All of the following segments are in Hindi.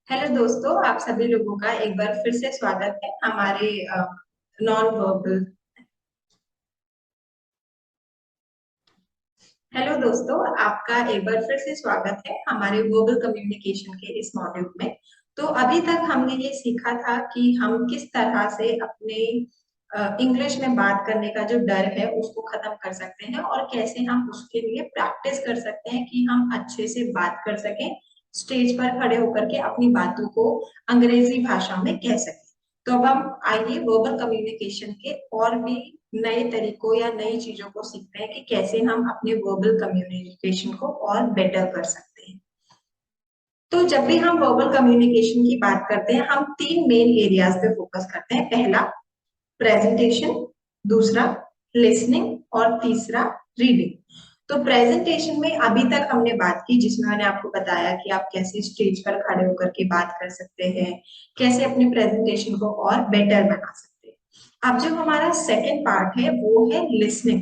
हेलो दोस्तों, आप सभी लोगों का एक बार फिर से स्वागत है हमारे नॉन वर्बल। हेलो दोस्तों, आपका एक बार फिर से स्वागत है हमारे वर्बल कम्युनिकेशन के इस मॉड्यूल में। तो अभी तक हमने ये सीखा था कि हम किस तरह से अपने इंग्लिश में बात करने का जो डर है उसको खत्म कर सकते हैं और कैसे हम उसके लिए प्रैक्टिस कर सकते हैं कि हम अच्छे से बात कर सकें, स्टेज पर खड़े होकर के अपनी बातों को अंग्रेजी भाषा में कह सकें। तो अब हम आइए वर्बल कम्युनिकेशन के और भी नए तरीकों या नई चीजों को सीखते हैं कि कैसे हम अपने वर्बल कम्युनिकेशन को और बेटर कर सकते हैं। तो जब भी हम वर्बल कम्युनिकेशन की बात करते हैं, हम तीन मेन एरियाज पे फोकस करते हैं। पहला प्रेजेंटेशन, दूसरा लिसनिंग और तीसरा रीडिंग। तो प्रेजेंटेशन में अभी तक हमने बात की, जिसमें मैंने आपको बताया कि आप कैसे स्टेज पर खड़े होकर के बात कर सकते हैं, कैसे अपने प्रेजेंटेशन को और बेटर बना सकते हैं। अब जो हमारा सेकेंड पार्ट है वो है लिसनिंग।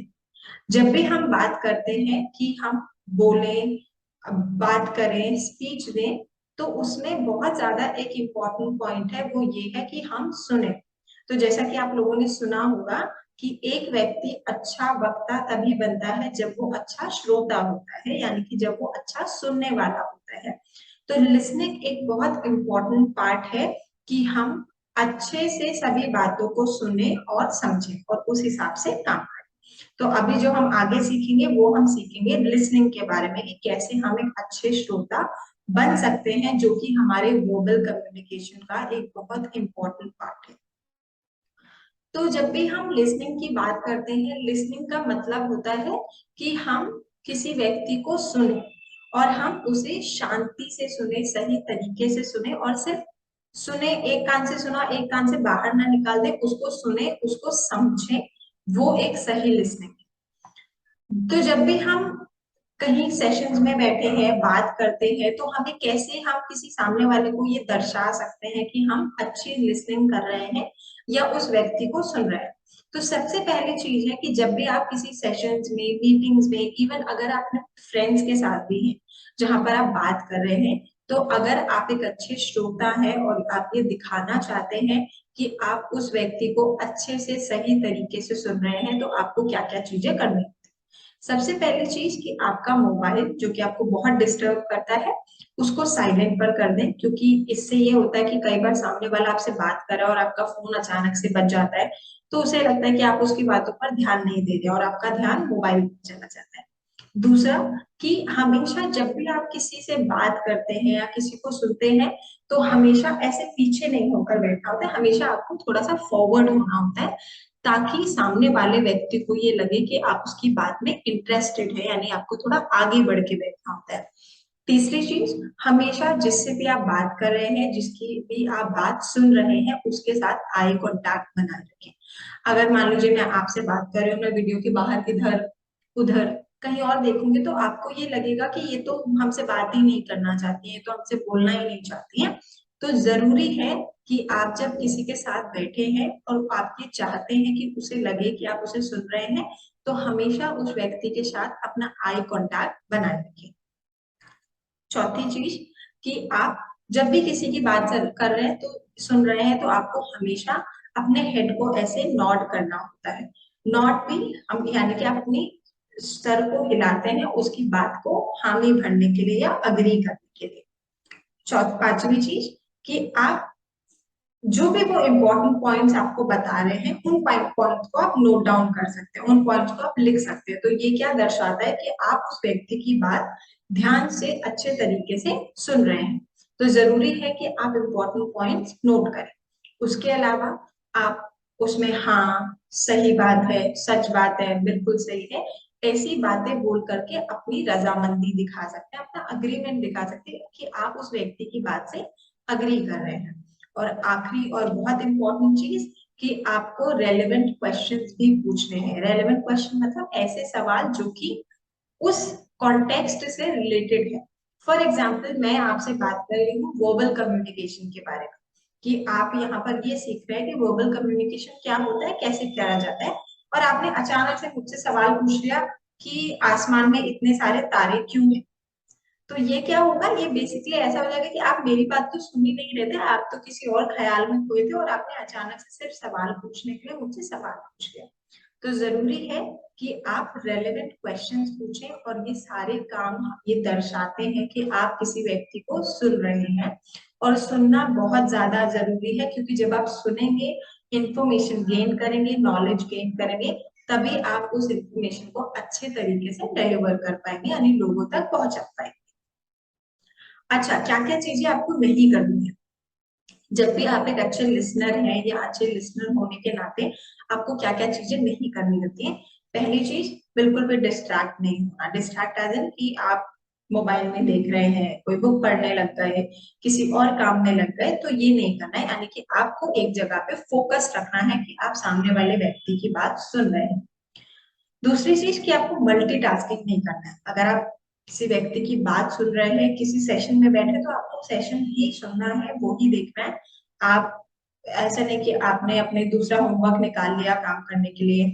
जब भी हम बात करते हैं कि हम बोलें, बात करें, स्पीच दें, तो उसमें बहुत ज्यादा एक इम्पॉर्टेंट पॉइंट है, वो ये है कि हम सुने। तो जैसा कि आप लोगों ने सुना होगा कि एक व्यक्ति अच्छा वक्ता तभी बनता है जब वो अच्छा श्रोता होता है, यानी कि जब वो अच्छा सुनने वाला होता है। तो लिसनिंग एक बहुत इम्पोर्टेंट पार्ट है कि हम अच्छे से सभी बातों को सुने और समझें और उस हिसाब से काम करें। तो अभी जो हम आगे सीखेंगे वो हम सीखेंगे लिसनिंग के बारे में कि कैसे हम एक अच्छे श्रोता बन सकते हैं, जो कि हमारे वर्बल कम्युनिकेशन का एक बहुत इंपॉर्टेंट पार्ट है। तो जब भी हम लिसनिंग की बात करते हैं, लिसनिंग का मतलब होता है कि हम किसी व्यक्ति को सुने और हम उसे शांति से सुने, सही तरीके से सुने और सिर्फ सुने, एक कान से सुना एक कान से बाहर ना निकाल दे, उसको सुने, उसको समझे। वो एक सही लिसनिंग है। तो जब भी हम कहीं सेशंस में बैठे हैं, बात करते हैं, तो हमें कैसे हम किसी सामने वाले को ये दर्शा सकते हैं कि हम अच्छी लिसनिंग कर रहे हैं या उस व्यक्ति को सुन रहे हैं। तो सबसे पहली चीज है कि जब भी आप किसी सेशंस में, मीटिंग्स में, इवन अगर आप अपने फ्रेंड्स के साथ भी हैं जहां पर आप बात कर रहे हैं, तो अगर आप एक अच्छे श्रोता हैं और आप ये दिखाना चाहते हैं कि आप उस व्यक्ति को अच्छे से सही तरीके से सुन रहे हैं, तो आपको क्या क्या चीजें करनी। सबसे पहली चीज कि आपका मोबाइल जो कि आपको बहुत डिस्टर्ब करता है, उसको साइलेंट पर कर दें, क्योंकि इससे ये होता है कि कई बार सामने वाला आपसे बात कर रहा है और आपका फोन अचानक से बज जाता है, तो उसे लगता है कि आप उसकी बातों पर ध्यान नहीं दे रहे और आपका ध्यान मोबाइल पर चला जाता है। दूसरा कि हमेशा जब भी आप किसी से बात करते हैं या किसी को सुनते हैं, तो हमेशा ऐसे पीछे नहीं होकर बैठा होता है, हमेशा आपको थोड़ा सा फॉरवर्ड होना होता है, ताकि सामने वाले व्यक्ति को ये लगे कि आप उसकी बात में इंटरेस्टेड है, यानी आपको थोड़ा आगे बढ़ के बैठना होता है। तीसरी चीज, हमेशा जिससे भी आप बात कर रहे हैं, जिसकी भी आप बात सुन रहे हैं, उसके साथ आई कांटेक्ट बनाए रखें। अगर मान लीजिए मैं आपसे बात कर रही हूँ, मैं वीडियो के बाहर इधर उधर कहीं और देखूंगी, तो आपको ये लगेगा कि ये तो हमसे बात ही नहीं करना चाहती है, तो हमसे बोलना ही नहीं चाहती है। तो जरूरी है कि आप जब किसी के साथ बैठे हैं और आप ये चाहते हैं कि उसे लगे कि आप उसे सुन रहे हैं, तो हमेशा उस व्यक्ति के साथ अपना आई कांटेक्ट बनाए रखें। चौथी चीज कि आप जब भी किसी की बात कर रहे हैं, तो सुन रहे हैं, तो आपको हमेशा अपने हेड को ऐसे नॉड करना होता है। नॉट भी हम, यानी कि आप अपनी सर को हिलाते हैं उसकी बात को हामी भरने के लिए या अग्री करने के लिए। पांचवी चीज कि आप जो भी वो इम्पोर्टेंट पॉइंट्स आपको बता रहे हैं, उन पॉइंट्स को आप नोट डाउन कर सकते हैं, उन पॉइंट्स को आप लिख सकते हैं। तो ये क्या दर्शाता है कि आप उस व्यक्ति की बात ध्यान से अच्छे तरीके से सुन रहे हैं। तो जरूरी है कि आप इम्पोर्टेंट पॉइंट्स नोट करें। उसके अलावा आप उसमें हाँ, सही बात है, सच बात है, बिल्कुल सही है, ऐसी बातें बोल करके अपनी रजामंदी दिखा सकते हैं, अपना अग्रीमेंट दिखा सकते हैं कि आप उस व्यक्ति की बात से अग्री कर रहे हैं। और आखिरी और बहुत इंपॉर्टेंट चीज कि आपको रेलेवेंट क्वेश्चंस भी पूछने हैं। रेलेवेंट क्वेश्चन मतलब ऐसे सवाल जो कि उस कॉन्टेक्स्ट से रिलेटेड है। फॉर एग्जाम्पल, मैं आपसे बात कर रही हूँ वर्बल कम्युनिकेशन के बारे में, कि आप यहाँ पर ये सीख रहे हैं कि वर्बल कम्युनिकेशन क्या होता है, कैसे किया जाता है, और आपने अचानक से मुझसे सवाल पूछ लिया कि आसमान में इतने सारे तारे क्यों हैं। तो ये क्या होगा, ये बेसिकली ऐसा हो जाएगा कि आप मेरी बात तो सुन ही नहीं रहे थे, आप तो किसी और ख्याल में खोए थे और आपने अचानक से सिर्फ सवाल पूछने के लिए मुझसे सवाल पूछ लिया। तो जरूरी है कि आप रेलेवेंट क्वेश्चंस पूछें, और ये सारे काम ये दर्शाते हैं कि आप किसी व्यक्ति को सुन रहे हैं। और सुनना बहुत ज्यादा जरूरी है, क्योंकि जब आप सुनेंगे, इंफॉर्मेशन गेन करेंगे, नॉलेज गेन करेंगे, तभी आप उस इंफॉर्मेशन को अच्छे तरीके से डिलीवर कर पाएंगे, यानी लोगों तक पहुंचा पाएंगे। अच्छा, क्या क्या चीजें आपको नहीं करनी है जब भी आप एक अच्छे लिसनर हैं, या अच्छे लिसनर होने के नाते आपको क्या क्या चीजें नहीं करनी होती है। पहली चीज, बिल्कुल भी डिस्ट्रैक्ट नहीं होना। डिस्ट्रैक्ट एज इन कि आप मोबाइल में देख रहे हैं, कोई बुक पढ़ने लग गए, किसी और काम में लग गए, तो ये नहीं करना है। यानी कि आपको एक जगह पे फोकस रखना है कि आप सामने वाले व्यक्ति की बात सुन रहे हैं। दूसरी चीज कि आपको मल्टीटास्किंग नहीं करना है। अगर आप किसी व्यक्ति की बात सुन रहे हैं, किसी सेशन में बैठे, तो आपको सेशन ही सुनना है, वो ही देखना है। आप ऐसा नहीं कि आपने अपने दूसरा होमवर्क निकाल लिया काम करने के लिए,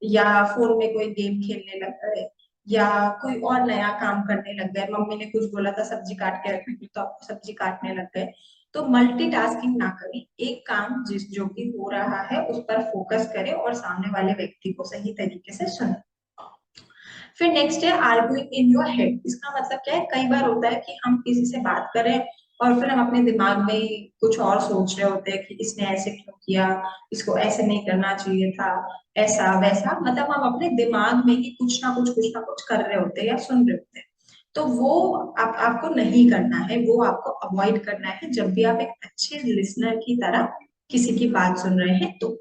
या फोन में कोई गेम खेलने लग गए, या कोई और नया काम करने लग गए। मम्मी ने कुछ बोला था सब्जी काट के रखने के लिए, तो आप सब्जी काटने लग गए। तो मल्टीटास्किंग ना करें, एक काम जिस जो भी हो रहा है उस पर फोकस करें और सामने वाले व्यक्ति को सही तरीके से सुने। फिर नेक्स्ट है आर्ग्यूइंग इन योर हेड। इसका मतलब क्या है, कई बार होता है कि हम किसी से बात करें और फिर हम अपने दिमाग में कुछ और सोच रहे होते हैं कि इसने ऐसे क्यों किया, इसको ऐसे नहीं करना चाहिए था, ऐसा वैसा, मतलब हम अपने दिमाग में ही कुछ ना कुछ कर रहे होते हैं या सुन रहे होते हैं। तो वो आपको नहीं करना है, वो आपको अवॉइड करना है जब भी आप एक अच्छे लिसनर की तरह किसी की बात सुन रहे हैं। तो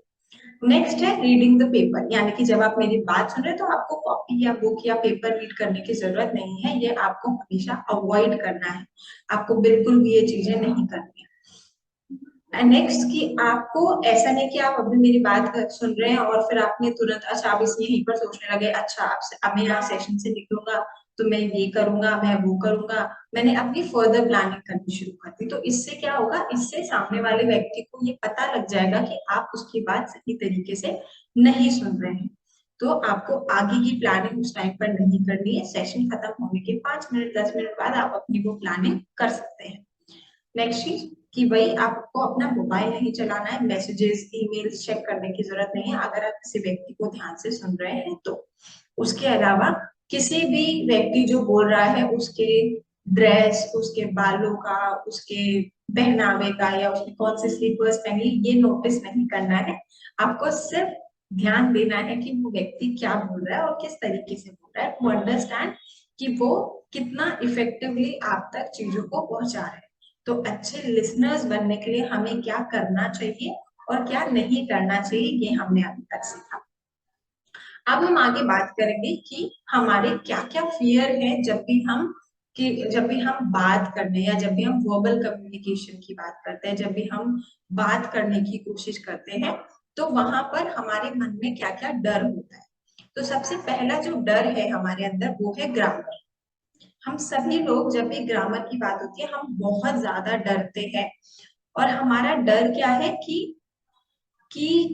नेक्स्ट है रीडिंग द पेपर, यानी कि जब आप मेरी बात सुन रहे हैं तो आपको कॉपी या बुक या पेपर रीड करने की जरूरत नहीं है, ये आपको हमेशा अवॉइड करना है। आपको बिल्कुल भी ये चीजें नहीं करनी है। नेक्स्ट कि आपको ऐसा नहीं कि आप अभी मेरी बात सुन रहे हैं और फिर आपने तुरंत, अच्छा आप इस यहीं पर सोचने लगे, अच्छा अब मैं यहाँ सेशन से निकलूंगा तो मैं ये करूंगा, मैं वो करूंगा, मैंने अपनी फर्दर प्लानिंग करनी शुरू कर दी। तो इससे क्या होगा, इससे सामने वाले व्यक्ति को ये पता लग जाएगा कि आप उसकी बात सही तरीके से नहीं सुन रहे हैं। तो आपको आगे की प्लानिंग उस टाइम पर नहीं करनी है। सेशन खत्म होने के 5 मिनट 10 मिनट बाद आप अपनी वो प्लानिंग कर सकते हैं। नेक्स्ट चीज कि भाई आपको अपना मोबाइल नहीं चलाना है, मैसेजेस ईमेल्स चेक करने की जरूरत नहीं है अगर आप किसी व्यक्ति को ध्यान से सुन रहे हैं तो। उसके अलावा किसी भी व्यक्ति जो बोल रहा है उसके ड्रेस, उसके बालों का, उसके पहनावे का, या उसने कौन से स्लीपर्स पहनी, ये नोटिस नहीं करना है। आपको सिर्फ ध्यान देना है कि वो व्यक्ति क्या बोल रहा है और किस तरीके से बोल रहा है, टू अंडरस्टैंड कि वो कितना इफेक्टिवली आप तक चीजों को पहुंचा रहे हैं। तो अच्छे लिसनर्स बनने के लिए हमें क्या करना चाहिए और क्या नहीं करना चाहिए, ये हमने अभी तक सीखा। अब हम आगे बात करेंगे कि हमारे क्या क्या फियर है जब भी हम बात करते हैं, या जब भी हम वर्बल कम्युनिकेशन की बात करते हैं, जब भी हम बात करने की कोशिश करते हैं, तो वहां पर हमारे मन में क्या क्या डर होता है। तो सबसे पहला जो डर है हमारे अंदर वो है ग्रामर। हम सभी लोग जब भी ग्रामर की बात होती है हम बहुत ज्यादा डरते हैं। और हमारा डर क्या है कि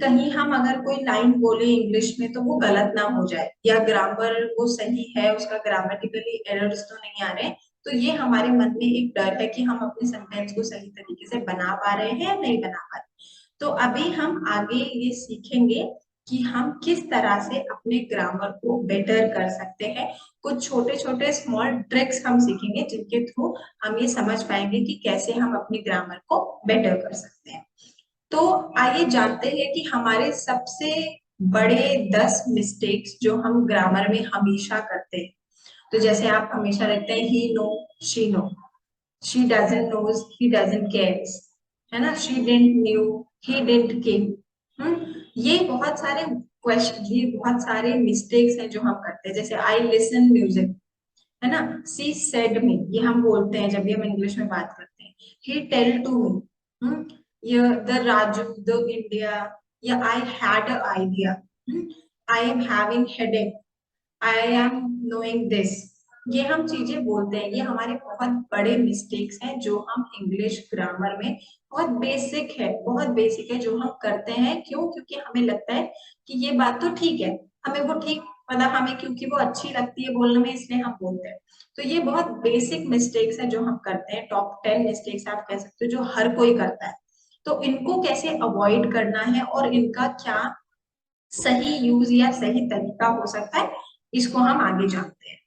कहीं हम अगर कोई लाइन बोले इंग्लिश में तो वो गलत ना हो जाए, या ग्रामर वो सही है, उसका ग्रामेटिकली एरर्स तो नहीं आ रहे हैं। तो ये हमारे मन में एक डर है कि हम अपने सेंटेंस को सही तरीके से बना पा रहे हैं या नहीं बना पा रहे। तो अभी हम आगे ये सीखेंगे कि हम किस तरह से अपने ग्रामर को बेटर कर सकते हैं। कुछ छोटे छोटे स्मॉल ट्रिक्स हम सीखेंगे जिनके थ्रू हम ये समझ पाएंगे कि कैसे हम अपनी ग्रामर को बेटर कर सकते हैं। तो आइए जानते हैं कि हमारे सबसे बड़े 10 मिस्टेक्स जो हम ग्रामर में हमेशा करते हैं। तो जैसे आप हमेशा रहते हैं he know, she know, she doesn't knows, he doesn't cares, है ना, she didn't knew, he didn't came. ये बहुत सारे क्वेश्चन, ये बहुत सारे मिस्टेक्स हैं जो हम करते हैं। जैसे आई लिसन म्यूजिक, है ना, सी सेड मी, ये हम बोलते हैं जब भी हम इंग्लिश में बात करते हैं। ही टेल टू मी, ये द राजू, द इंडिया, या I had a idea, I am having headache, I am knowing this. ये हम चीजें बोलते हैं, ये हमारे बहुत बड़े मिस्टेक्स हैं जो हम इंग्लिश ग्रामर में, बहुत बेसिक है, बहुत बेसिक है जो हम करते हैं। क्यों? क्योंकि हमें लगता है कि ये बात तो ठीक है, हमें वो ठीक मतलब हमें क्योंकि वो अच्छी लगती है बोलने में इसलिए हम बोलते हैं। तो ये बहुत बेसिक मिस्टेक्स है जो हम करते हैं, टॉप 10 मिस्टेक्स आप कह सकते हो जो हर कोई करता है। तो इनको कैसे अवॉइड करना है और इनका क्या सही यूज या सही तरीका हो सकता है, इसको हम आगे जानते हैं।